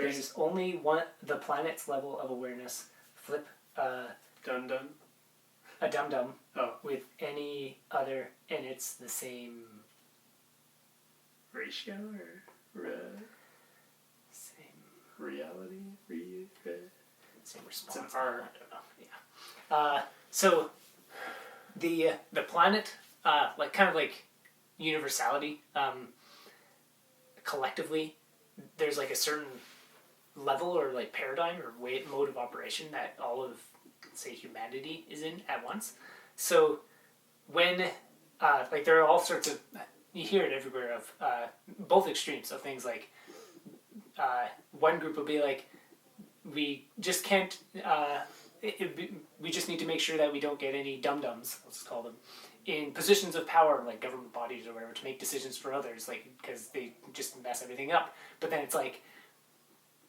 There's only one, the planet's level of awareness. Flip Dun dun. a dum-dum Oh. with any other, and it's the same Ratio or same reality? same It's response. an R. I don't know. Yeah. So the planet, like kind of like universality, collectively, there's like a certain level or like paradigm or mode of operation that all of, say, humanity is in at once. So when like there are all sorts of, you hear it everywhere of both extremes of things like one group will be like, we just can't we just need to make sure that we don't get any dum-dums, let's call them, in positions of power like government bodies or whatever to make decisions for others, like because they just mess everything up. But then it's like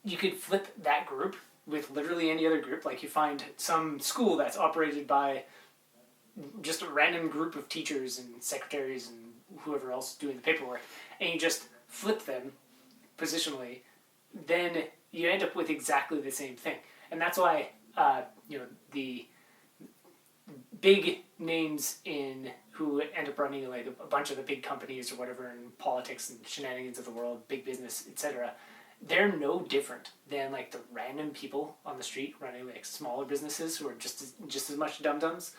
you could flip that group with literally any other group. Like you find some school that's operated by just a random group of teachers and secretaries and whoever else doing the paperwork, and you just flip them positionally, then you end up with exactly the same thing. And that's why the big names in who end up running like a bunch of the big companies or whatever in politics and shenanigans of the world, big business, etc., they're no different than like the random people on the street running like smaller businesses who are just as much dum-dums.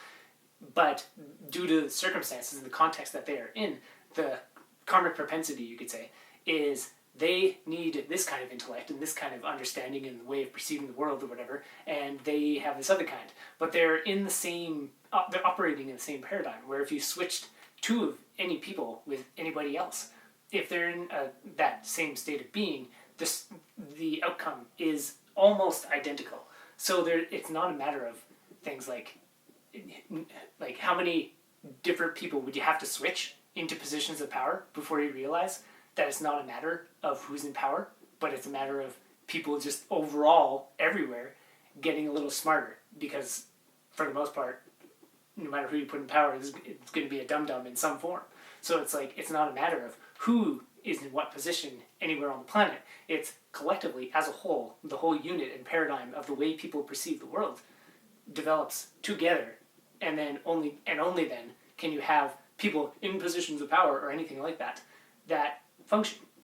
But due to the circumstances and the context that they are in, the karmic propensity, you could say, is they need this kind of intellect and this kind of understanding and way of perceiving the world or whatever, and they have this other kind. But they're in the same, they're operating in the same paradigm, where if you switched two of any people with anybody else, if they're in that same state of being, the outcome is almost identical. So it's not a matter of things like how many different people would you have to switch into positions of power before you realize that it's not a matter of who's in power, but it's a matter of people just overall everywhere getting a little smarter, because for the most part, no matter who you put in power, it's going to be a dum-dum in some form. So it's like, it's not a matter of who is in what position anywhere on the planet. It's collectively, as a whole, the whole unit and paradigm of the way people perceive the world develops together, and then only then can you have people in positions of power or anything like that function.